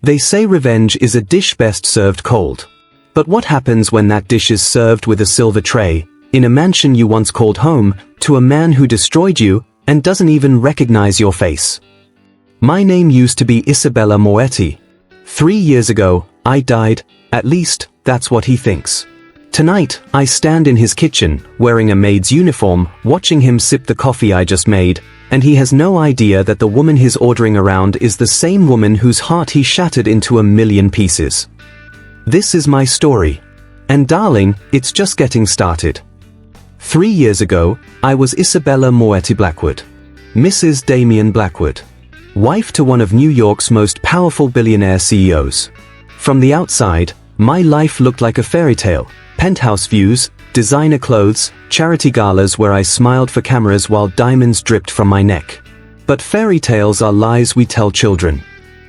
They say revenge is a dish best served cold. But what happens when that dish is served with a silver tray, in a mansion you once called home, to a man who destroyed you, and doesn't even recognize your face? My name used to be Isabella Moretti. 3 years ago, I died, at least, that's what he thinks. Tonight, I stand in his kitchen, wearing a maid's uniform, watching him sip the coffee I just made, and he has no idea that the woman he's ordering around is the same woman whose heart he shattered into a million pieces. This is my story. And darling, it's just getting started. 3 years ago, I was Isabella Moretti-Blackwood, Mrs. Damien Blackwood, wife to one of New York's most powerful billionaire CEOs. From the outside, my life looked like a fairy tale. Penthouse views, designer clothes, charity galas where I smiled for cameras while diamonds dripped from my neck. But fairy tales are lies we tell children.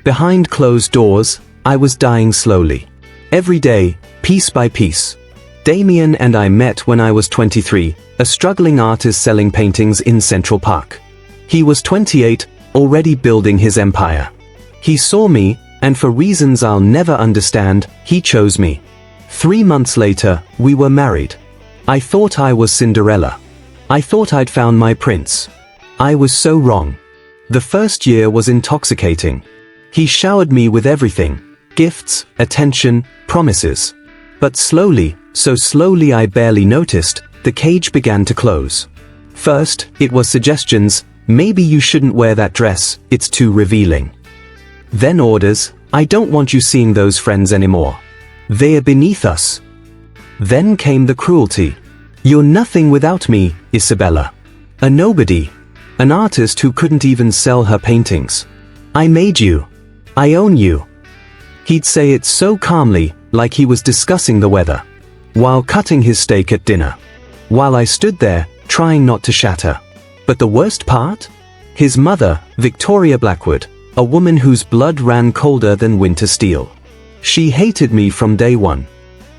Behind closed doors, I was dying slowly. Every day, piece by piece. Damien and I met when I was 23, a struggling artist selling paintings in Central Park. He was 28, already building his empire. He saw me, and for reasons I'll never understand, he chose me. 3 months later, we were married. I thought I was Cinderella. I thought I'd found my prince. I was so wrong. The first year was intoxicating. He showered me with everything: gifts, attention, promises. But slowly, so slowly I barely noticed, the cage began to close. First, it was suggestions: maybe you shouldn't wear that dress, it's too revealing. Then orders: I don't want you seeing those friends anymore. They are beneath us. Then came the cruelty. You're nothing without me, Isabella. A nobody. An artist who couldn't even sell her paintings. I made you. I own you. He'd say it so calmly, like he was discussing the weather, while cutting his steak at dinner. While I stood there, trying not to shatter. But the worst part? His mother, Victoria Blackwood, a woman whose blood ran colder than winter steel. She hated me from day one.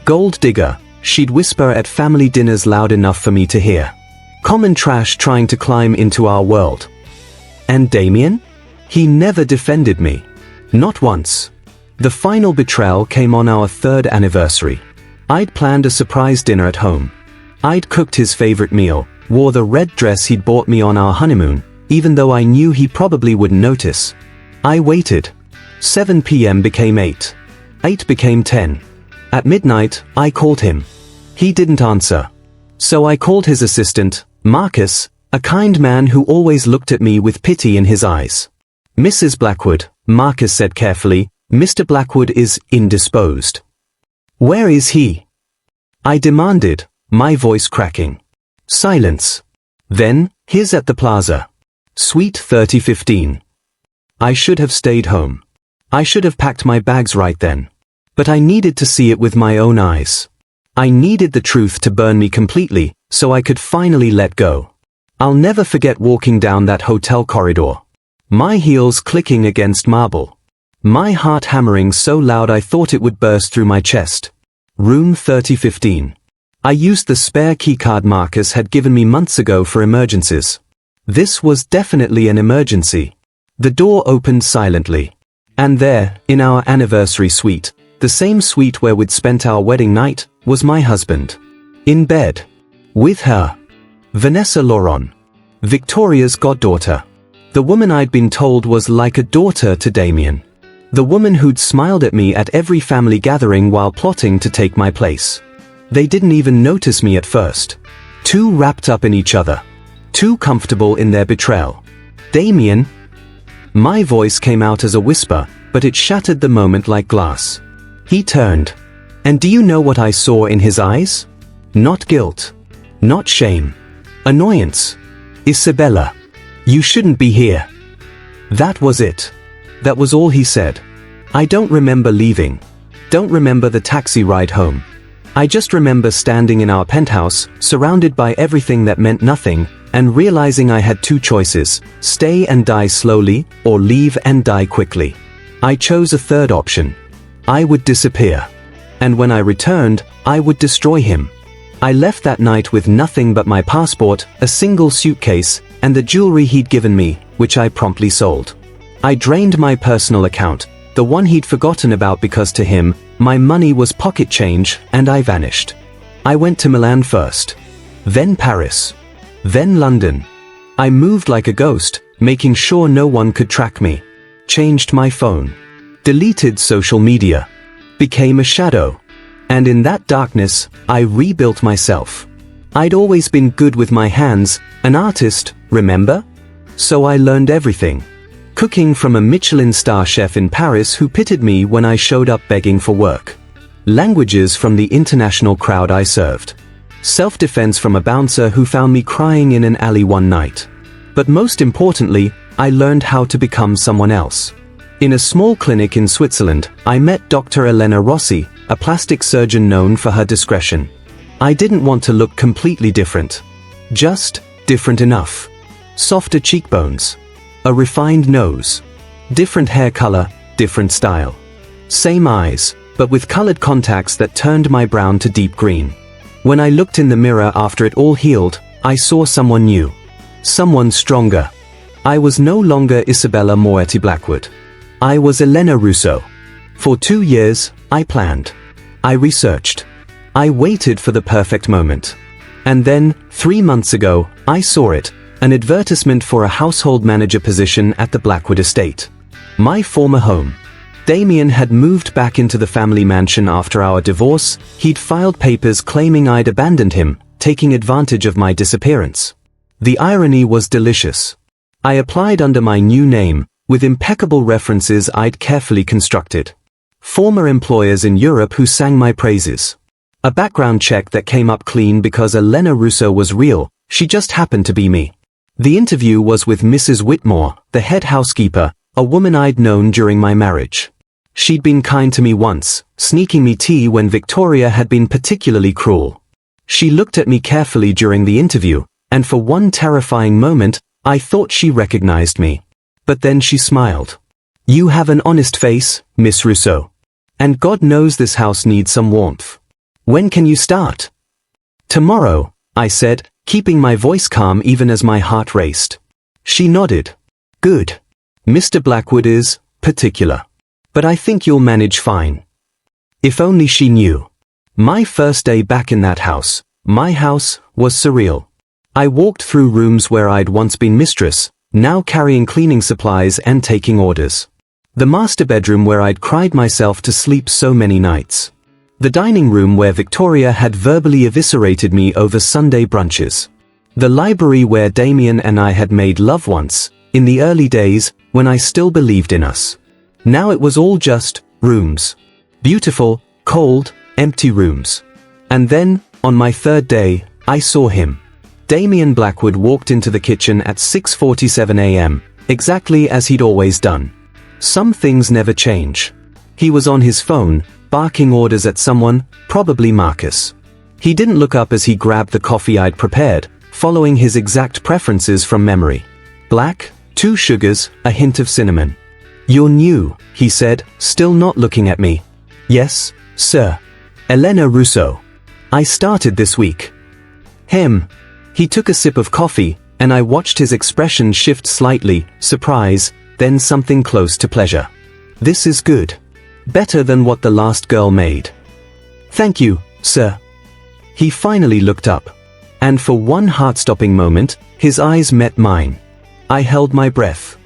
Gold digger, she'd whisper at family dinners loud enough for me to hear. Common trash trying to climb into our world. And Damien? He never defended me. Not once. The final betrayal came on our 3rd anniversary. I'd planned a surprise dinner at home. I'd cooked his favorite meal, wore the red dress he'd bought me on our honeymoon, even though I knew he probably wouldn't notice. I waited. 7 p.m. became 8. 8 became 10. At midnight, I called him. He didn't answer. So I called his assistant, Marcus, a kind man who always looked at me with pity in his eyes. Mrs. Blackwood, Marcus said carefully, Mr. Blackwood is indisposed. Where is he? I demanded, my voice cracking. Silence. Then, he's at the plaza. Suite 3015. I should have stayed home. I should have packed my bags right then. But I needed to see it with my own eyes. I needed the truth to burn me completely, so I could finally let go. I'll never forget walking down that hotel corridor. My heels clicking against marble. My heart hammering so loud I thought it would burst through my chest. Room 3015. I used the spare keycard Marcus had given me months ago for emergencies. This was definitely an emergency. The door opened silently. And there, in our anniversary suite, the same suite where we'd spent our wedding night, was my husband. In bed. With her. Vanessa Lauron. Victoria's goddaughter. The woman I'd been told was like a daughter to Damien. The woman who'd smiled at me at every family gathering while plotting to take my place. They didn't even notice me at first. Too wrapped up in each other. Too comfortable in their betrayal. Damien? My voice came out as a whisper, but it shattered the moment like glass. He turned. And do you know what I saw in his eyes? Not guilt. Not shame. Annoyance. Isabella. You shouldn't be here. That was it. That was all he said. I don't remember leaving. Don't remember the taxi ride home. I just remember standing in our penthouse, surrounded by everything that meant nothing, and realizing I had 2 choices: stay and die slowly, or leave and die quickly. I chose a 3rd option. I would disappear. And when I returned, I would destroy him. I left that night with nothing but my passport, a single suitcase, and the jewelry he'd given me, which I promptly sold. I drained my personal account, The one he'd forgotten about because to him, my money was pocket change and I vanished. I went to Milan first. Then Paris. Then London. I moved like a ghost, making sure no one could track me. Changed my phone. Deleted social media. Became a shadow. And in that darkness, I rebuilt myself. I'd always been good with my hands, an artist, remember? So I learned everything. Cooking from a Michelin star chef in Paris who pitied me when I showed up begging for work. Languages from the international crowd I served. Self-defense from a bouncer who found me crying in an alley one night. But most importantly, I learned how to become someone else. In a small clinic in Switzerland, I met Dr. Elena Russo, a plastic surgeon known for her discretion. I didn't want to look completely different. Just different enough. Softer cheekbones. A refined nose. Different hair color, different style. Same eyes, but with colored contacts that turned my brown to deep green. When I looked in the mirror after it all healed, I saw someone new. Someone stronger. I was no longer Isabella Moretti-Blackwood. I was Elena Russo. For 2 years, I planned. I researched. I waited for the perfect moment. And then, 3 months ago, I saw it, an advertisement for a household manager position at the Blackwood estate. My former home. Damien had moved back into the family mansion after our divorce. He'd filed papers claiming I'd abandoned him, taking advantage of my disappearance. The irony was delicious. I applied under my new name, with impeccable references I'd carefully constructed. Former employers in Europe who sang my praises. A background check that came up clean because Elena Russo was real, she just happened to be me. The interview was with Mrs. Whitmore, the head housekeeper, a woman I'd known during my marriage. She'd been kind to me once, sneaking me tea when Victoria had been particularly cruel. She looked at me carefully during the interview, and for one terrifying moment, I thought she recognized me. But then she smiled. "You have an honest face, Miss Russo. And God knows this house needs some warmth. When can you start?" "Tomorrow," I said, keeping my voice calm even as my heart raced. She nodded. "Good. Mr. Blackwood is particular. But I think you'll manage fine." If only she knew. My first day back in that house, my house, was surreal. I walked through rooms where I'd once been mistress, now carrying cleaning supplies and taking orders. The master bedroom where I'd cried myself to sleep so many nights. The dining room where Victoria had verbally eviscerated me over Sunday brunches. The library where Damien and I had made love once, in the early days, when I still believed in us. Now it was all just rooms. Beautiful, cold, empty rooms. And then, on my third day, I saw him. Damien Blackwood walked into the kitchen at 6:47 a.m., exactly as he'd always done. Some things never change. He was on his phone, barking orders at someone, probably Marcus. He didn't look up as he grabbed the coffee I'd prepared, following his exact preferences from memory. Black, 2 sugars, a hint of cinnamon. "You're new," he said, still not looking at me. "Yes, sir. Elena Russo. I started this week." Him. He took a sip of coffee, and I watched his expression shift slightly, surprise, then something close to pleasure. "This is good. Better than what the last girl made." "Thank you, sir." He finally looked up. And for one heart-stopping moment, his eyes met mine. I held my breath.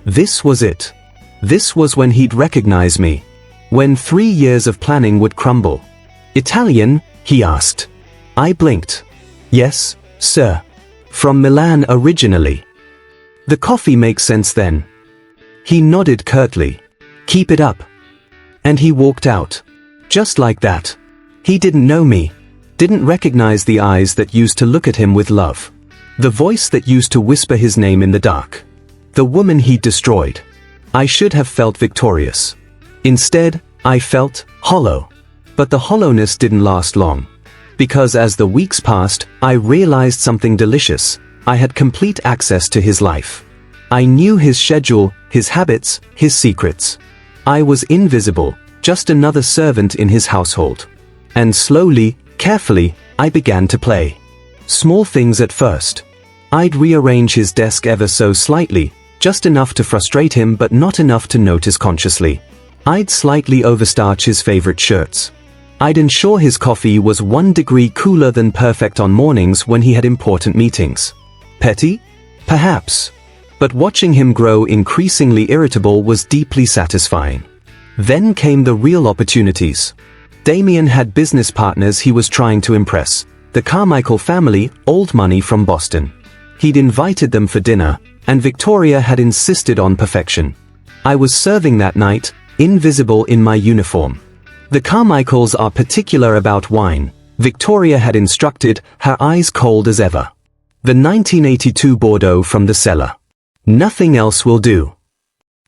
This was it. This was when he'd recognize me. When 3 years of planning would crumble. "Italian?" he asked. I blinked. "Yes, sir. From Milan originally." "The coffee makes sense then." He nodded curtly. "Keep it up." And he walked out. Just like that. He didn't know me. Didn't recognize the eyes that used to look at him with love. The voice that used to whisper his name in the dark. The woman he'd destroyed. I should have felt victorious. Instead, I felt hollow. But the hollowness didn't last long. Because as the weeks passed, I realized something delicious. I had complete access to his life. I knew his schedule, his habits, his secrets. I was invisible, just another servant in his household. And slowly, carefully, I began to play. Small things at first. I'd rearrange his desk ever so slightly, just enough to frustrate him but not enough to notice consciously. I'd slightly overstarch his favorite shirts. I'd ensure his coffee was 1 degree cooler than perfect on mornings when he had important meetings. Petty? Perhaps. But watching him grow increasingly irritable was deeply satisfying. Then came the real opportunities. Damien had business partners he was trying to impress. The Carmichael family, old money from Boston. He'd invited them for dinner, and Victoria had insisted on perfection. I was serving that night, invisible in my uniform. The Carmichaels are particular about wine, Victoria had instructed, her eyes cold as ever. The 1982 Bordeaux from the cellar. Nothing else will do.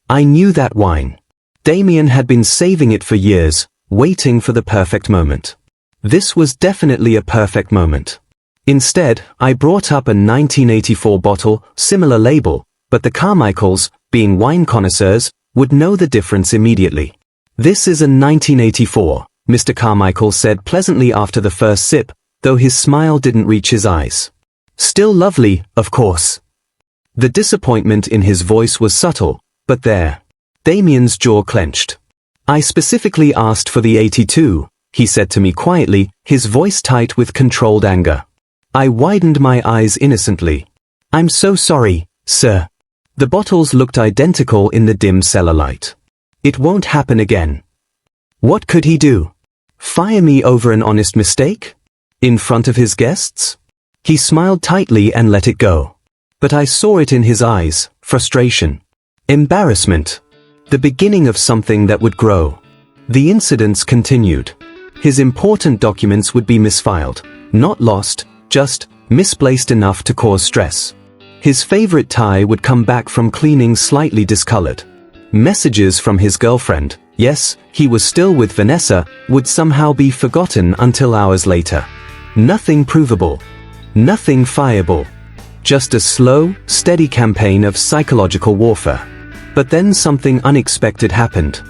I knew that wine. Damien had been saving it for years, waiting for the perfect moment. This was definitely a perfect moment. Instead, I brought up a 1984 bottle, similar label, but the Carmichaels, being wine connoisseurs, would know the difference immediately. This is a 1984, Mr. Carmichael said pleasantly after the first sip, though his smile didn't reach his eyes. Still lovely, of course. The disappointment in his voice was subtle, but there. Damien's jaw clenched. I specifically asked for the 82, he said to me quietly, his voice tight with controlled anger. I widened my eyes innocently. I'm so sorry, sir. The bottles looked identical in the dim cellar light. It won't happen again. What could he do? Fire me over an honest mistake? In front of his guests? He smiled tightly and let it go. But I saw it in his eyes, frustration. Embarrassment. The beginning of something that would grow. The incidents continued. His important documents would be misfiled, not lost, just misplaced enough to cause stress. His favorite tie would come back from cleaning slightly discolored. Messages from his girlfriend, yes, he was still with Vanessa, would somehow be forgotten until hours later. Nothing provable. Nothing fireable. Just a slow, steady campaign of psychological warfare. But then something unexpected happened.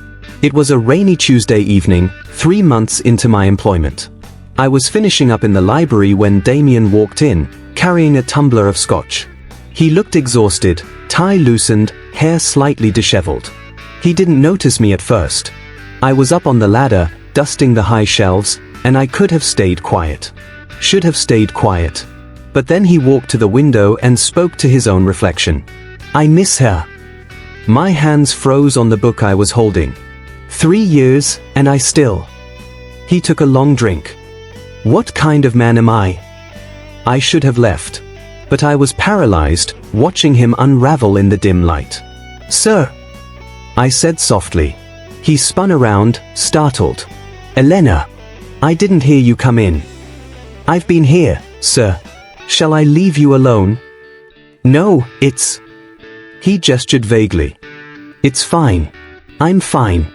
It was a rainy Tuesday evening, 3 months into my employment. I was finishing up in the library when Damien walked in, carrying a tumbler of scotch. He looked exhausted, tie loosened, hair slightly disheveled. He didn't notice me at first. I was up on the ladder, dusting the high shelves, and I could have stayed quiet. Should have stayed quiet. But then he walked to the window and spoke to his own reflection. I miss her. My hands froze on the book I was holding. 3 years, and I still. He took a long drink. What kind of man am I? I should have left. But I was paralyzed, watching him unravel in the dim light. Sir, I said softly. He spun around, startled. Elena, I didn't hear you come in. I've been here, sir. Shall I leave you alone? No, it's... He gestured vaguely. It's fine. I'm fine.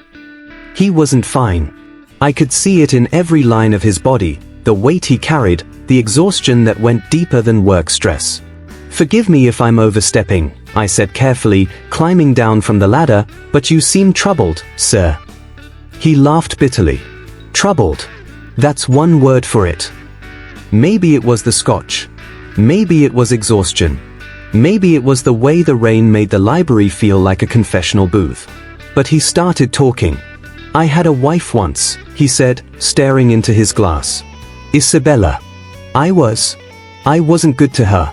He wasn't fine. I could see it in every line of his body, the weight he carried, the exhaustion that went deeper than work stress. Forgive me if I'm overstepping, I said carefully, climbing down from the ladder, but you seem troubled, sir. He laughed bitterly. Troubled. That's one word for it. Maybe it was the scotch. Maybe it was exhaustion. Maybe it was the way the rain made the library feel like a confessional booth. But he started talking. I had a wife once, he said, staring into his glass. Isabella. I wasn't good to her.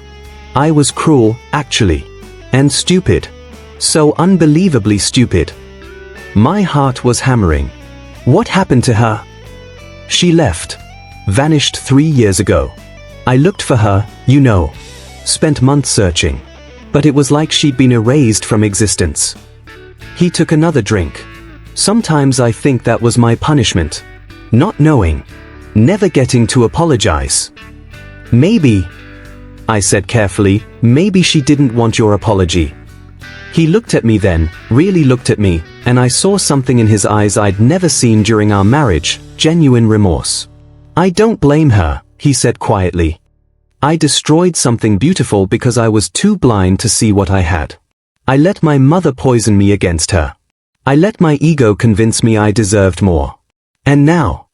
I was cruel, actually. And stupid. So unbelievably stupid. My heart was hammering. What happened to her? She left. Vanished 3 years ago. I looked for her, you know. Spent months searching. But it was like she'd been erased from existence. He took another drink. Sometimes I think that was my punishment. Not knowing. Never getting to apologize. Maybe, I said carefully, maybe she didn't want your apology. He looked at me then, really looked at me, and I saw something in his eyes I'd never seen during our marriage, genuine remorse. I don't blame her, he said quietly. I destroyed something beautiful because I was too blind to see what I had. I let my mother poison me against her. I let my ego convince me I deserved more. And now.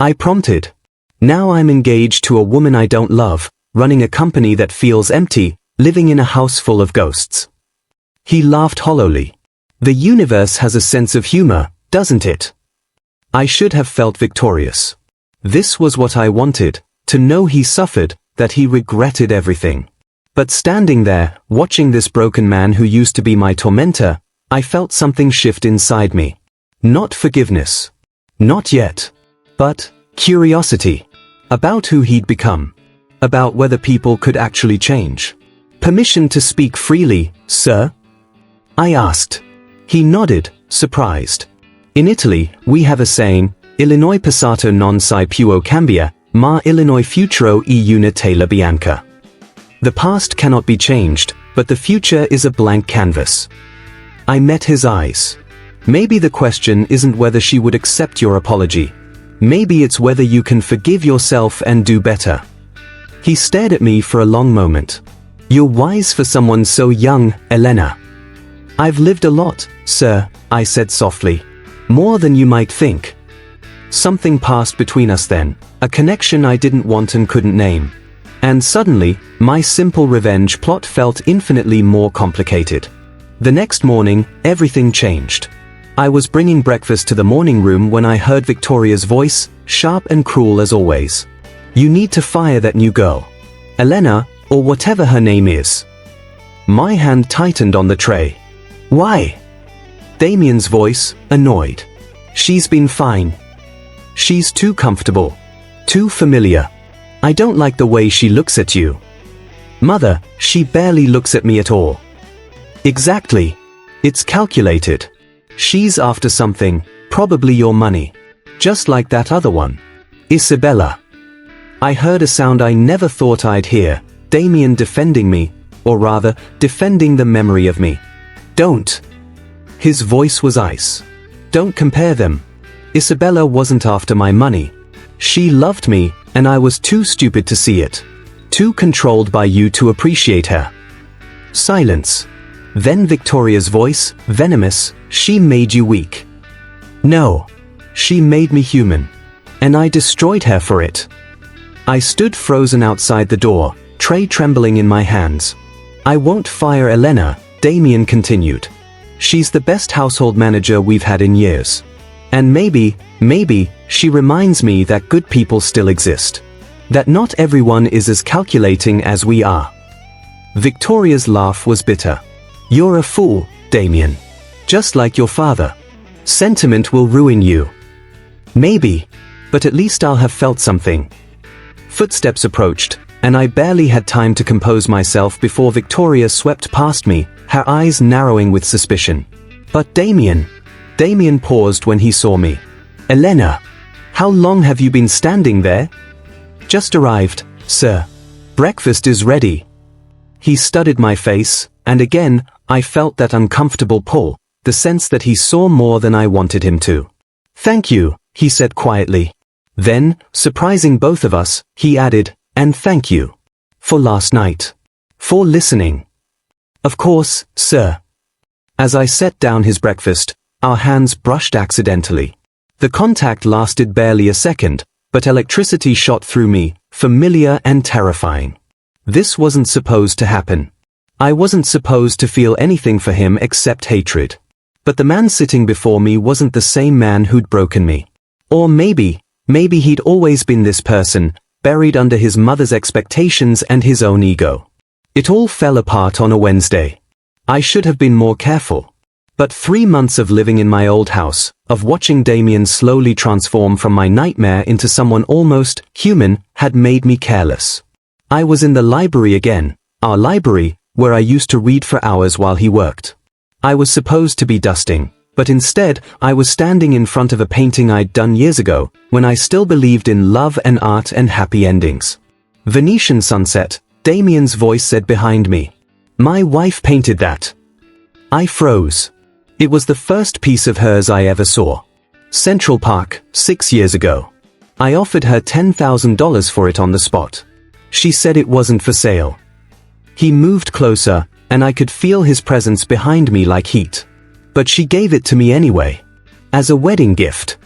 I prompted. Now I'm engaged to a woman I don't love, running a company that feels empty, living in a house full of ghosts. He laughed hollowly. The universe has a sense of humor, doesn't it? I should have felt victorious. This was what I wanted, to know he suffered, that he regretted everything. But standing there, watching this broken man who used to be my tormentor, I felt something shift inside me. Not forgiveness. Not yet. But curiosity. About who he'd become. About whether people could actually change. Permission to speak freely, sir? I asked. He nodded, surprised. In Italy, we have a saying, Illinois passato non si più cambia, ma Illinois futuro è una tela bianca. The past cannot be changed, but the future is a blank canvas. I met his eyes. Maybe the question isn't whether she would accept your apology. Maybe it's whether you can forgive yourself and do better. He stared at me for a long moment. You're wise for someone so young, Elena. I've lived a lot, sir, I said softly. More than you might think. Something passed between us then, a connection I didn't want and couldn't name. And suddenly, my simple revenge plot felt infinitely more complicated. The next morning, everything changed. I was bringing breakfast to the morning room when I heard Victoria's voice, sharp and cruel as always. You need to fire that new girl. Elena, or whatever her name is. My hand tightened on the tray. Why? Damien's voice, annoyed. She's been fine. She's too comfortable. Too familiar. I don't like the way she looks at you. Mother, she barely looks at me at all. Exactly. It's calculated. She's after something, probably your money. Just like that other one. Isabella. I heard a sound I never thought I'd hear, Damien defending me, or rather, defending the memory of me. Don't. His voice was ice. Don't compare them. Isabella wasn't after my money. She loved me, and I was too stupid to see it. Too controlled by you to appreciate her. Silence. Then Victoria's voice, venomous, she made you weak. No. She made me human. And I destroyed her for it. I stood frozen outside the door, tray trembling in my hands. I won't fire Elena, Damien continued. She's the best household manager we've had in years. And maybe, she reminds me that good people still exist. That not everyone is as calculating as we are. Victoria's laugh was bitter. You're a fool, Damien. Just like your father. Sentiment will ruin you. Maybe, but at least I'll have felt something. Footsteps approached, and I barely had time to compose myself before Victoria swept past me, her eyes narrowing with suspicion. But Damien paused when he saw me. Elena, how long have you been standing there? Just arrived, sir. Breakfast is ready. He studied my face, and again, I felt that uncomfortable pull, the sense that he saw more than I wanted him to. Thank you, he said quietly. Then, surprising both of us, he added, and thank you. For last night. For listening. Of course, sir. As I set down his breakfast, our hands brushed accidentally. The contact lasted barely a second, but electricity shot through me, familiar and terrifying. This wasn't supposed to happen. I wasn't supposed to feel anything for him except hatred. But the man sitting before me wasn't the same man who'd broken me. Or maybe he'd always been this person, buried under his mother's expectations and his own ego. It all fell apart on a Wednesday. I should have been more careful. But 3 months of living in my old house, of watching Damien slowly transform from my nightmare into someone almost human, had made me careless. I was in the library again, our library, where I used to read for hours while he worked. I was supposed to be dusting, but instead, I was standing in front of a painting I'd done years ago, when I still believed in love and art and happy endings. Venetian sunset, Damien's voice said behind me. My wife painted that. I froze. It was the first piece of hers I ever saw. Central Park, 6 years ago. I offered her $10,000 for it on the spot. She said it wasn't for sale. He moved closer, and I could feel his presence behind me like heat. But she gave it to me anyway. As a wedding gift.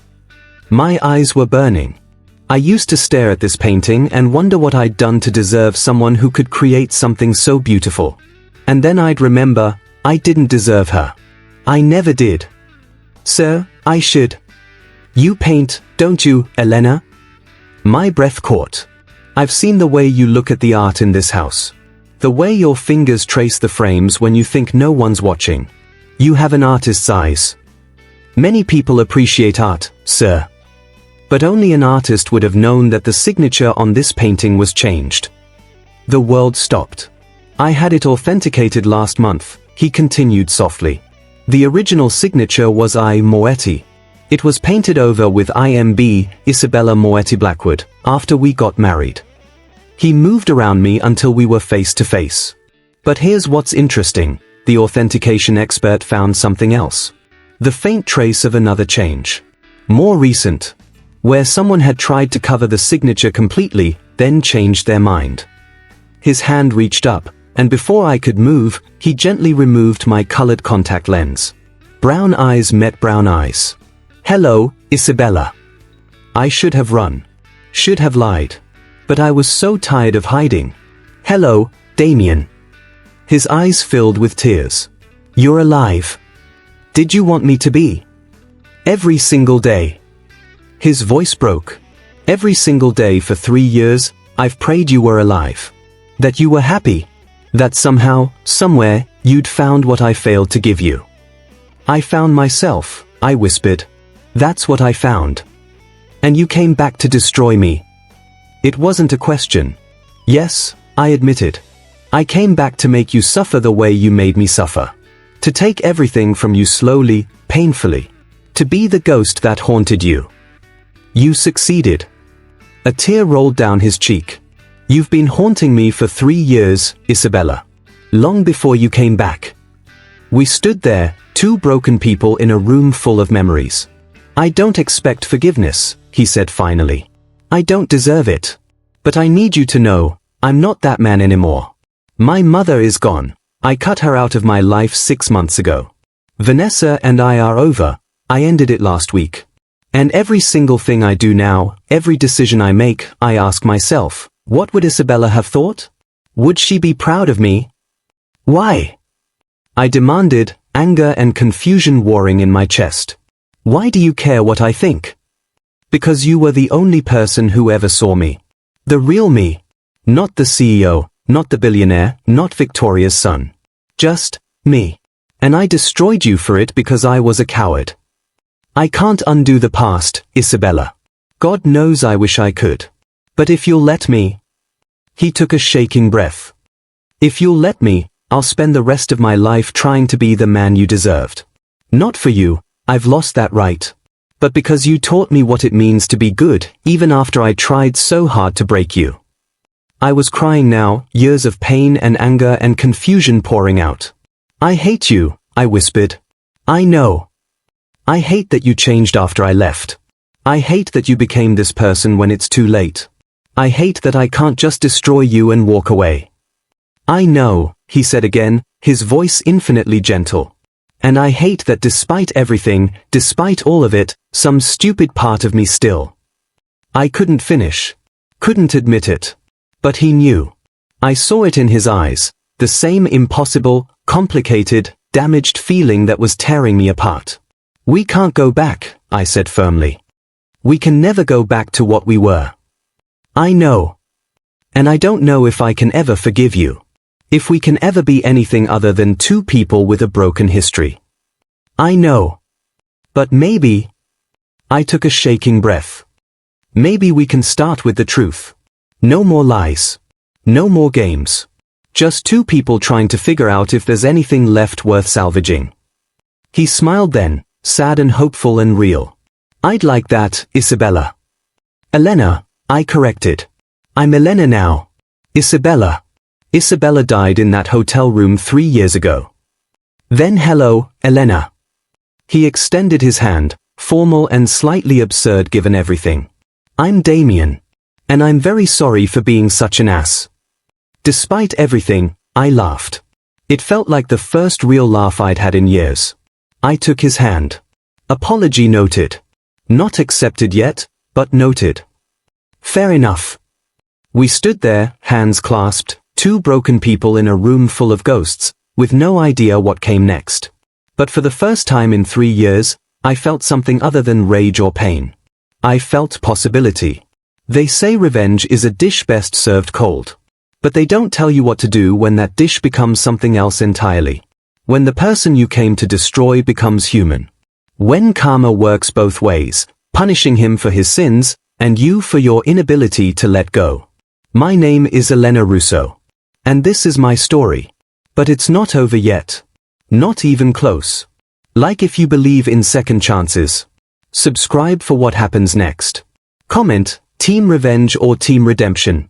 My eyes were burning. I used to stare at this painting and wonder what I'd done to deserve someone who could create something so beautiful. And then I'd remember, I didn't deserve her. I never did. Sir, I should. You paint, don't you, Elena? My breath caught. I've seen the way you look at the art in this house. The way your fingers trace the frames when you think no one's watching. You have an artist's eyes. Many people appreciate art, sir. But only an artist would have known that the signature on this painting was changed. The world stopped. I had it authenticated last month, he continued softly. The original signature was I. Moretti. It was painted over with IMB, Isabella Moretti-Blackwood, after we got married. He moved around me until we were face to face. But here's what's interesting, the authentication expert found something else. The faint trace of another change. More recent. Where someone had tried to cover the signature completely, then changed their mind. His hand reached up, and before I could move, he gently removed my colored contact lens. Brown eyes met brown eyes. Hello, Isabella. I should have run. Should have lied. But I was so tired of hiding. Hello, Damien. His eyes filled with tears. You're alive. Did you want me to be? Every single day. His voice broke. Every single day for 3 years, I've prayed you were alive. That you were happy. That somehow, somewhere, you'd found what I failed to give you. I found myself, I whispered. That's what I found. And you came back to destroy me. It wasn't a question. Yes, I admitted. I came back to make you suffer the way you made me suffer. To take everything from you slowly, painfully. To be the ghost that haunted you. You succeeded. A tear rolled down his cheek. You've been haunting me for 3 years, Isabella. Long before you came back. We stood there, two broken people in a room full of memories. I don't expect forgiveness, he said finally. I don't deserve it. But I need you to know, I'm not that man anymore. My mother is gone. I cut her out of my life 6 months ago. Vanessa and I are over. I ended it last week. And every single thing I do now, every decision I make, I ask myself, what would Isabella have thought? Would she be proud of me? Why? I demanded, anger and confusion warring in my chest. Why do you care what I think? Because you were the only person who ever saw me. The real me. Not the CEO, not the billionaire, not Victoria's son. Just me. And I destroyed you for it because I was a coward. I can't undo the past, Isabella. God knows I wish I could. But if you'll let me... He took a shaking breath. If you'll let me, I'll spend the rest of my life trying to be the man you deserved. Not for you, I've lost that right. But because you taught me what it means to be good, even after I tried so hard to break you. I was crying now, years of pain and anger and confusion pouring out. I hate you, I whispered. I know. I hate that you changed after I left. I hate that you became this person when it's too late. I hate that I can't just destroy you and walk away. I know, he said again, his voice infinitely gentle. And I hate that despite everything, despite all of it, some stupid part of me still. I couldn't finish. Couldn't admit it. But he knew. I saw it in his eyes, the same impossible, complicated, damaged feeling that was tearing me apart. We can't go back, I said firmly. We can never go back to what we were. I know. And I don't know if I can ever forgive you. If we can ever be anything other than two people with a broken history. I know. But maybe... I took a shaking breath. Maybe we can start with the truth. No more lies. No more games. Just two people trying to figure out if there's anything left worth salvaging. He smiled then, sad and hopeful and real. I'd like that, Isabella. Elena, I corrected. I'm Elena now. Isabella. Isabella died in that hotel room 3 years ago. Then hello, Elena. He extended his hand, formal and slightly absurd given everything. I'm Damien. And I'm very sorry for being such an ass. Despite everything, I laughed. It felt like the first real laugh I'd had in years. I took his hand. Apology noted. Not accepted yet, but noted. Fair enough. We stood there, hands clasped, two broken people in a room full of ghosts, with no idea what came next. But for the first time in 3 years, I felt something other than rage or pain. I felt possibility. They say revenge is a dish best served cold. But they don't tell you what to do when that dish becomes something else entirely. When the person you came to destroy becomes human. When karma works both ways, punishing him for his sins, and you for your inability to let go. My name is Elena Russo. And this is my story. But it's not over yet. Not even close. Like if you believe in second chances. Subscribe for what happens next. Comment, Team Revenge or Team Redemption.